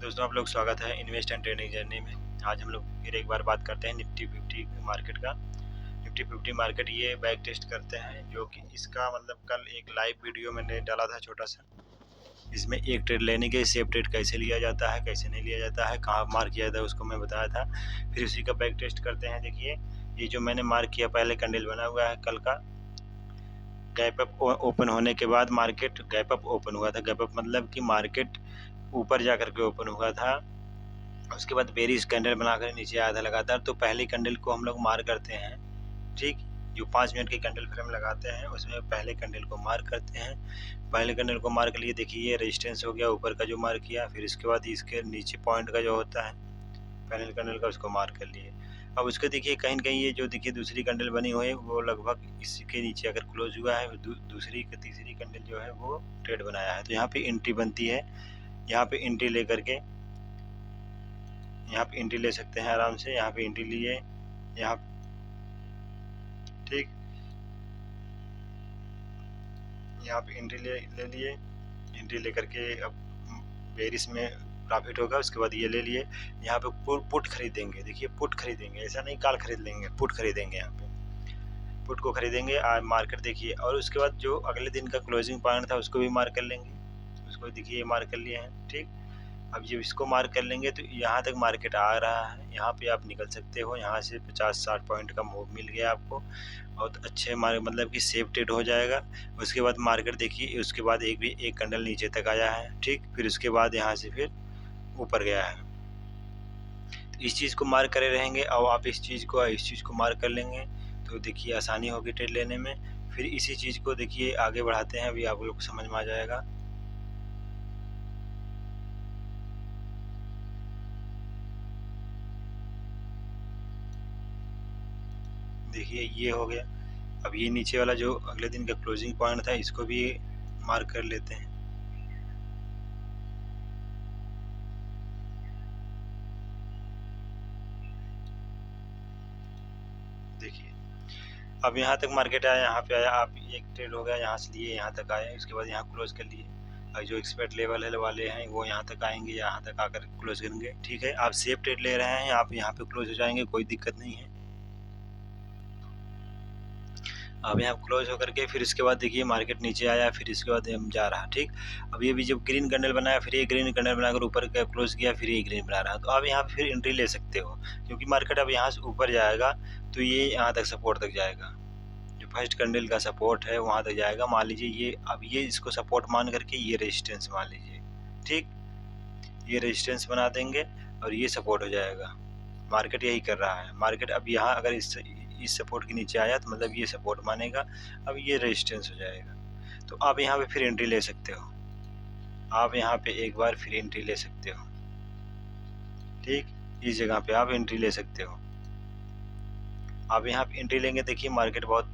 दोस्तों आप लोग स्वागत है इन्वेस्ट एंड ट्रेडिंग जर्नी में। आज हम लोग फिर एक बार बात करते हैं निफ्टी 50 मार्केट का। निफ्टी 50 मार्केट ये बैक टेस्ट करते हैं, जो कि इसका मतलब कल एक लाइव वीडियो मैंने डाला था छोटा सा। इसमें एक ट्रेड लेने के सेफ ट्रेड कैसे लिया जाता है, कैसे नहीं लिया जाता है, कहाँ मार्क किया जाता है, उसको मैं बताया था। फिर उसी का बैक टेस्ट करते हैं। देखिए ये जो मैंने मार्क किया, पहले कैंडल बना हुआ है कल का। गैप अप ओपन होने के बाद मार्केट गैप अप ओपन हुआ था। गैप अप मतलब कि मार्केट ऊपर जा कर के ओपन हुआ था। उसके बाद बेरिश कैंडल बनाकर नीचे आया था लगातार। तो पहली कैंडल को हम लोग मार्क करते हैं, ठीक। जो 5 मिनट की कैंडल फ्रेम लगाते हैं उसमें पहले कैंडल को मार्क करते हैं। पहले कैंडल को मार्क लिए, देखिए ये रेजिस्टेंस हो गया ऊपर का जो मार्क किया। फिर इसके बाद इसके नीचे पॉइंट का जो होता है पहले कैंडल का, उसको मार्क कर लिए। अब उसके देखिए कहीं ना कहीं ये जो देखिए दूसरी कैंडल बनी हुई है वो लगभग इसके नीचे अगर क्लोज हुआ है, दूसरी तीसरी कैंडल जो है वो ट्रेड बनाया है। तो यहाँ पे एंट्री बनती है। यहाँ पे एंट्री लेकर के यहाँ पे एंट्री ले सकते हैं आराम से। यहाँ पे एंट्री लिए, यहाँ ठीक, यहाँ पे एंट्री ले लिए। एंट्री लेकर के अब बेरिश में प्रॉफिट होगा। उसके बाद ये ले लिए। यहाँ पे पुट खरीदेंगे। देखिए पुट खरीदेंगे, ऐसा नहीं कॉल खरीद लेंगे, पुट खरीदेंगे। यहाँ पे पुट को खरीदेंगे। मार्केट देखिए, और उसके बाद जो अगले दिन का क्लोजिंग पॉइंट था उसको भी मार्क कर लेंगे। उसको देखिए मार्क कर लिए हैं, ठीक। अब जब इसको मार्क कर लेंगे तो यहाँ तक मार्केट आ रहा है, यहाँ पे आप निकल सकते हो। यहाँ से 50-60 पॉइंट का मूव मिल गया आपको, बहुत अच्छे मतलब कि सेफ ट्रेड हो जाएगा। उसके बाद मार्केट देखिए, उसके बाद एक कैंडल नीचे तक आया है, ठीक। फिर उसके बाद यहाँ से फिर ऊपर गया है। तो इस चीज़ को मार्क करे रहेंगे और आप इस चीज़ को मार्क कर लेंगे तो देखिए आसानी होगी ट्रेड लेने में। फिर इसी चीज़ को देखिए आगे बढ़ाते हैं, अभी आप लोग को समझ में आ जाएगा। देखिए ये हो गया। अब ये नीचे वाला जो अगले दिन का क्लोजिंग पॉइंट था इसको भी मार्क कर लेते हैं। देखिए अब यहाँ तक मार्केट आया, यहाँ पे आया, आप एक ट्रेड हो गया, यहाँ से लिए यहाँ तक आए, उसके बाद यहाँ क्लोज कर लिए। और जो एक्सपर्ट लेवल है वाले हैं वो यहाँ तक आएंगे, यहाँ तक आकर क्लोज करेंगे, ठीक है। आप सेफ ट्रेड ले रहे हैं, आप यहाँ पे क्लोज हो जाएंगे, कोई दिक्कत नहीं है। अब यहाँ क्लोज होकर के फिर इसके बाद देखिए मार्केट नीचे आया, फिर इसके बाद हम जा रहा, ठीक। अब ये भी जब ग्रीन कैंडल बनाया, फिर ये ग्रीन कैंडल बनाकर ऊपर का क्लोज किया, फिर ये ग्रीन बना रहा। तो अब यहाँ फिर एंट्री ले सकते हो, क्योंकि मार्केट अब यहाँ से ऊपर जाएगा तो ये यहाँ तक सपोर्ट तक जाएगा। जो फर्स्ट कैंडल का सपोर्ट है वहाँ तक जाएगा। मान लीजिए ये, अब ये इसको सपोर्ट मान करके ये रेजिस्टेंस मान लीजिए, ठीक। ये रेजिस्टेंस बना देंगे और ये सपोर्ट हो जाएगा। मार्केट यही कर रहा है। मार्केट अब यहाँ अगर इस सपोर्ट के नीचे आया तो मतलब ये सपोर्ट मानेगा, अब ये रेजिस्टेंस हो जाएगा। तो आप यहाँ पे फिर एंट्री ले सकते हो। आप यहाँ पे एक बार फिर एंट्री ले सकते हो, ठीक। इस जगह पे आप एंट्री ले सकते हो। आप यहाँ पे एंट्री लेंगे, देखिए मार्केट बहुत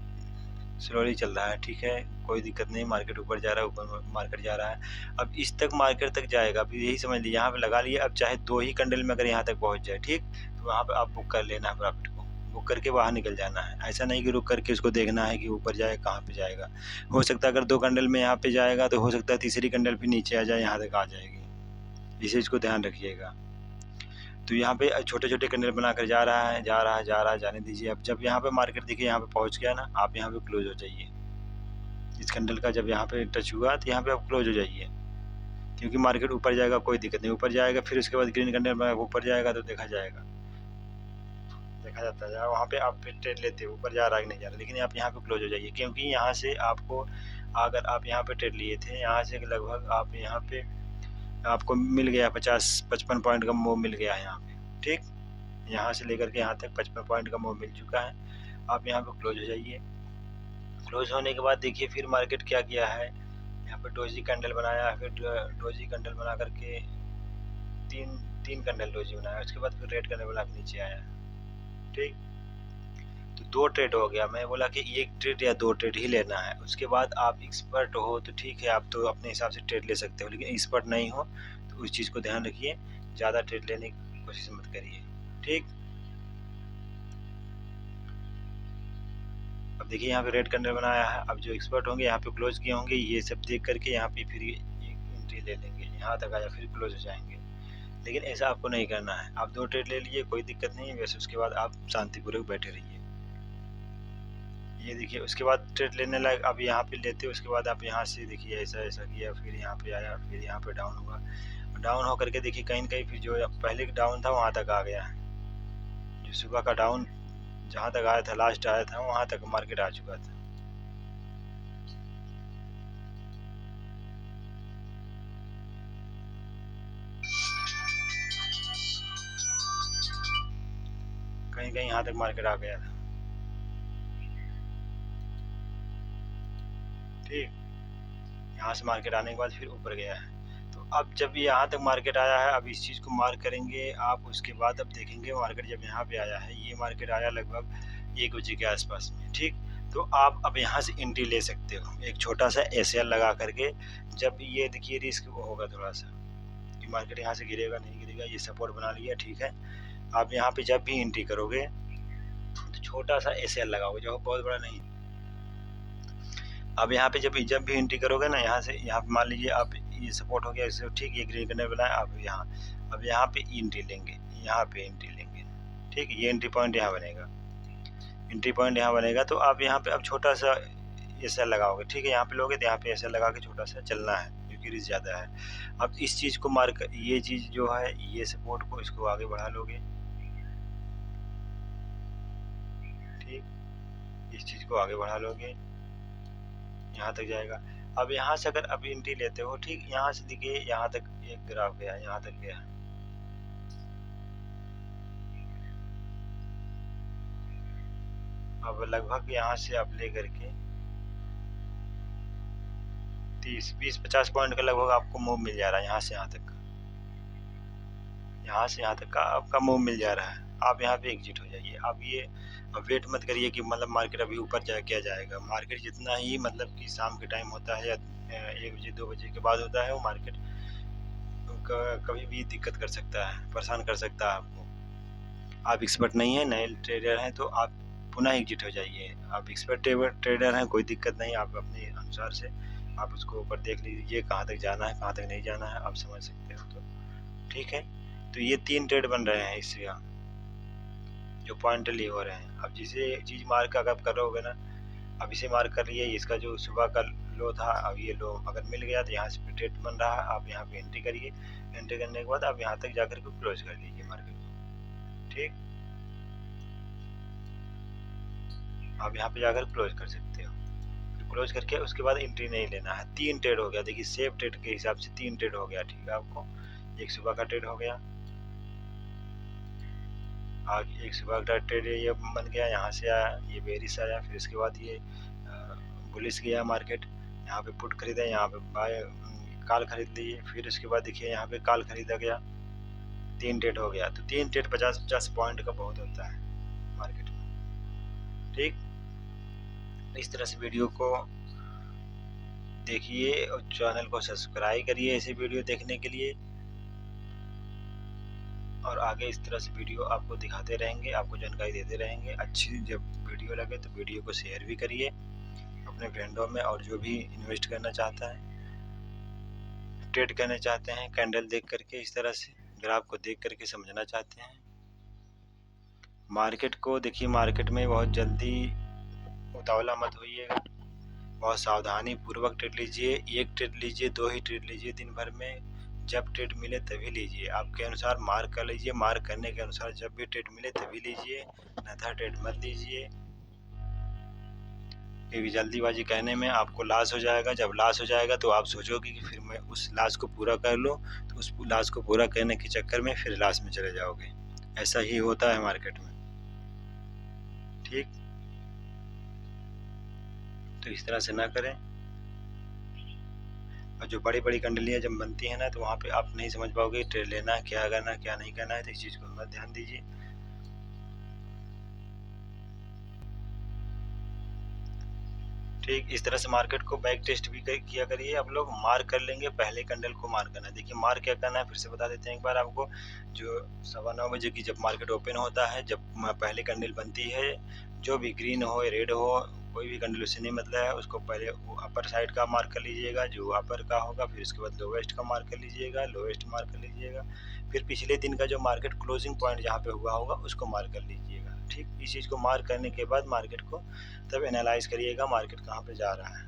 स्लोली चल रहा है, ठीक है, कोई दिक्कत नहीं। मार्केट ऊपर जा रहा है, ऊपर मार्केट जा रहा है। अब इस तक मार्केट तक जाएगा, अब यही समझ लीजिए यहाँ पे लगा लिए। अब चाहे 2 ही कैंडल में अगर यहाँ तक पहुँच जाए, ठीक, तो वहाँ पे आप बुक कर लेना है प्रॉफिट को। बुक करके बाहर निकल जाना है। ऐसा नहीं कि रुक करके उसको देखना है कि ऊपर जाए कहाँ पे जाएगा। हो सकता है अगर 2 कैंडल में यहाँ पे जाएगा तो हो सकता है तीसरी कैंडल पे नीचे आ जाए, यहाँ तक आ जाएगी। इस चीज़ को ध्यान रखिएगा। तो यहाँ पे छोटे-छोटे कैंडल बनाकर जा रहा है, जा रहा है, जा रहा है, जाने दीजिए। अब जब यहाँ पे मार्केट देखिए यहाँ पे पहुँच गया ना, आप यहाँ पे क्लोज हो जाइए। इस कैंडल का जब यहाँ पे टच हुआ तो यहाँ पे आप क्लोज हो जाइए, क्योंकि मार्केट ऊपर जाएगा, कोई दिक्कत नहीं। ऊपर जाएगा फिर उसके बाद ग्रीन कैंडल में ऊपर जाएगा तो देखा जाएगा, देखा जाता है वहाँ पे आप फिर ट्रेड लेते हो ऊपर जा रहा है कि नहीं जा रहा। लेकिन आप यहाँ पे क्लोज हो जाइए, क्योंकि यहाँ से आपको, अगर आप यहाँ पे ट्रेड लिए थे, यहाँ से लगभग आप यहाँ पे आपको मिल गया 50-55 पॉइंट का मूव मिल गया है यहाँ पे, ठीक। यहाँ से लेकर के यहाँ तक 55 पॉइंट का मूव मिल चुका है। आप यहाँ पे क्लोज हो जाइए। क्लोज होने के बाद देखिए फिर मार्केट क्या किया है, यहाँ पे डोजी कैंडल बनाया, फिर डोजी कैंडल बना करके तीन कैंडल डोजी बनाया। उसके बाद फिर रेड कैंडल बना के नीचे आया, ठीक। तो 2 ट्रेड हो गया। मैं बोला कि 1 ट्रेड या 2 ट्रेड ही लेना है। उसके बाद आप एक्सपर्ट हो तो ठीक है, आप तो अपने हिसाब से ट्रेड ले सकते हो, लेकिन एक्सपर्ट नहीं हो तो उस चीज़ को ध्यान रखिए, ज़्यादा ट्रेड लेने की कोशिश मत करिए, ठीक। अब देखिए यहाँ पे रेड कैंडल बनाया है। अब जो एक्सपर्ट होंगे यहाँ पे क्लोज किए होंगे, ये सब देख करके यहाँ पे फिर एक एंट्री ले लेंगे, यहाँ तक आया फिर क्लोज हो जाएंगे। लेकिन ऐसा आपको नहीं करना है। आप 2 ट्रेड ले लीजिए, कोई दिक्कत नहीं है, वैसे उसके बाद आप शांतिपूर्वक बैठे रहिए। ये देखिए उसके बाद ट्रेड लेने लायक अब यहाँ पे लेते हो, उसके बाद आप यहाँ से देखिए ऐसा ऐसा किया, फिर यहाँ पे आया, फिर यहाँ पे डाउन हुआ, डाउन होकर के देखिए कहीं न कहीं फिर जो पहले डाउन था वहाँ तक आ गया है। जो सुबह का डाउन जहाँ तक आया था, लास्ट आया था, वहाँ तक मार्केट आ चुका था। कहीं कहीं यहाँ तक मार्केट आ गया था। ठीक, यहाँ से मार्केट आने के बाद फिर ऊपर गया है। तो अब जब यहाँ तक मार्केट आया है, अब इस चीज़ को मार्क करेंगे आप। उसके बाद अब देखेंगे मार्केट जब यहाँ पे आया है, ये मार्केट आया लगभग 1 बजे के आसपास में, ठीक। तो आप अब यहाँ से एंट्री ले सकते हो एक छोटा सा एसएल लगा करके। जब ये देखिए रिस्क होगा थोड़ा सा कि मार्केट यहाँ से गिरेगा नहीं गिरेगा, ये सपोर्ट बना लिया, ठीक है। आप यहाँ पे जब भी एंट्री करोगे तो छोटा सा एसएल लगाओगे, जो बहुत बड़ा नहीं। अब यहाँ पे जब भी एंट्री करोगे ना, यहाँ से यहाँ पे मान लीजिए आप ये सपोर्ट हो गया इससे, ठीक। ये ग्रीन कलर बनाया आप यहाँ, अब यहाँ पे एंट्री लेंगे, यहाँ पे एंट्री लेंगे, ठीक। ये एंट्री पॉइंट यहाँ बनेगा, एंट्री पॉइंट यहाँ बनेगा। तो आप यहाँ पे अब छोटा सा ऐसा लगाओगे, ठीक है। यहाँ पे लोगे तो यहाँ पे ऐसा लगा के छोटा सा चलना है क्योंकि रिस्क ज़्यादा है। अब इस चीज़ को मार्क, ये चीज़ जो है ये सपोर्ट को इसको आगे बढ़ा लोगे, ठीक। इस चीज़ को आगे बढ़ा लोगे, यहाँ तक जाएगा। अब यहाँ से अगर अब एंट्री लेते हो, ठीक, यहाँ से देखिए यहाँ तक एक ग्राफ गया, यहाँ तक गया, अब लगभग यहाँ से आप ले करके 30-20-50 पॉइंट का लगभग आपको मूव मिल जा रहा है। यहाँ से यहाँ तक का, यहाँ से यहाँ तक का आपका मूव मिल जा रहा है। आप यहाँ पे एग्जिट हो जाइए। अब ये वेट मत करिए कि मतलब मार्केट अभी ऊपर जा क्या जाएगा। मार्केट जितना ही मतलब कि शाम के टाइम होता है या 1 बजे 2 बजे के बाद होता है, वो मार्केट कभी भी दिक्कत कर सकता है, परेशान कर सकता है आपको। आप एक्सपर्ट नहीं है, नए ट्रेडर हैं, तो आप पुनः एग्जिट हो जाइए। आप एक्सपर्ट ट्रेडर हैं, कोई दिक्कत नहीं, आप अपने अनुसार से आप उसको ऊपर देख लीजिए कहाँ तक जाना है कहाँ तक नहीं जाना है, आप समझ सकते हो। तो ठीक है, तो ये 3 ट्रेड बन रहे हैं इससे जो पॉइंटली हो रहे हैं। अब जिसे चीज़ मार्क अगर आप करोगे ना, अब इसे मार्क कर लिए, इसका जो सुबह का लो था, अब ये लो अगर मिल गया तो यहाँ से ट्रेड बन रहा है। आप यहाँ पे एंट्री करिए, एंट्री करने के बाद आप यहाँ तक जाकर के क्लोज कर दीजिए मार्केट को, ठीक। आप यहाँ पे जाकर क्लोज कर सकते हो। क्लोज करके उसके बाद एंट्री नहीं लेना है। 3 ट्रेड हो गया, देखिए सेफ ट्रेड के हिसाब से 3 ट्रेड हो गया, ठीक है। आपको एक सुबह का ट्रेड हो गया, आज एक सुबह का ट्रेड ये बन गया, यहाँ से आया, ये बेरिश आया, फिर उसके बाद ये बुलिश गया मार्केट, यहाँ पे पुट खरीदा, यहाँ पे बाय कॉल खरीद लिए, फिर उसके बाद देखिए यहाँ पे कॉल खरीदा गया, 3 ट्रेड हो गया। तो 3 ट्रेड 50-50 पॉइंट का बहुत होता है मार्केट में, ठीक। इस तरह से वीडियो को देखिए और चैनल को सब्सक्राइब करिए ऐसे वीडियो देखने के लिए, और आगे इस तरह से वीडियो आपको दिखाते रहेंगे, आपको जानकारी देते रहेंगे। अच्छी जब वीडियो लगे तो वीडियो को शेयर भी करिए अपने फ्रेंडों में, और जो भी इन्वेस्ट करना चाहता है, ट्रेड करना चाहते हैं, कैंडल देख करके इस तरह से ग्राफ को देख करके समझना चाहते हैं मार्केट को, देखिए मार्केट में बहुत जल्दी उतावला मत होइएगा, बहुत सावधानी पूर्वक ट्रेड लीजिए। 1 ट्रेड लीजिए, 2 ही ट्रेड लीजिए दिन भर में, जब ट्रेड मिले तभी लीजिए। आपके अनुसार मार्क कर लीजिए, मार्क करने के अनुसार जब भी ट्रेड मिले तभी लीजिए, अन्यथा ट्रेड मत लीजिए, क्योंकि जल्दीबाजी करने में आपको लॉस हो जाएगा। जब लॉस हो जाएगा तो आप सोचोगे कि फिर मैं उस लॉस को पूरा कर लूँ, तो उस लॉस को पूरा करने के चक्कर में फिर लॉस में चले जाओगे। ऐसा ही होता है मार्केट में, ठीक। तो इस तरह से ना करें। और जो बड़ी बड़ी कंडलियाँ जब बनती हैं ना, तो वहाँ पे आप नहीं समझ पाओगे ट्रेड लेना है, क्या करना है क्या नहीं करना है, तो इस चीज़ को मत ध्यान दीजिए, ठीक। इस तरह से मार्केट को बैक टेस्ट भी किया करिए। आप लोग मार्क कर लेंगे, पहले कैंडल को मार्क करना है। देखिए मार्क क्या करना है, फिर से बता देते हैं एक बार आपको। जो 9:15 बजे की जब मार्केट ओपन होता है, जब पहले कैंडल बनती है, जो भी ग्रीन हो रेड हो कोई भी कैंडल उससे नहीं मतलब है, उसको पहले वो अपर साइड का मार्क कर लीजिएगा, जो अपर का होगा, फिर उसके बाद लोवेस्ट का मार्क कर लीजिएगा, लोवेस्ट मार्क कर लीजिएगा, फिर पिछले दिन का जो मार्केट क्लोजिंग पॉइंट जहाँ पे हुआ होगा उसको मार्क कर लीजिएगा। ठीक, इस चीज़ को मार्क करने के बाद मार्केट को तब एनालाइज करिएगा मार्केट कहाँ पे जा रहा है।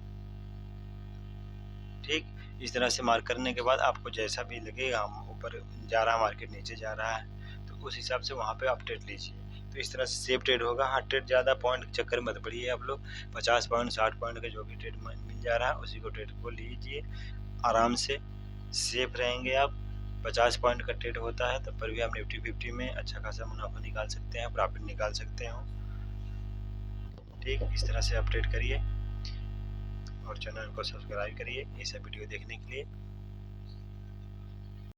ठीक, इस तरह से मार्क करने के बाद आपको जैसा भी लगेगा ऊपर जा रहा है मार्केट, नीचे जा रहा है, तो उस हिसाब से वहाँ पे आप ट्रेड लीजिए। तो इस तरह से सेफ ट्रेड होगा। हाँ, ट्रेड ज़्यादा पॉइंट के चक्कर में मत पड़िए आप लोग, 50 पॉइंट 60 पॉइंट का जो भी ट्रेड मिल जा रहा है उसी को ट्रेड को लीजिए, आराम से सेफ रहेंगे आप। 50 पॉइंट का ट्रेड होता है तब पर भी आप निफ्टी 50 में अच्छा खासा मुनाफा निकाल सकते हैं, प्रॉफिट निकाल सकते हो। ठीक, इस तरह से आप ट्रेड करिए और चैनल को सब्सक्राइब करिए ये सब वीडियो देखने के लिए।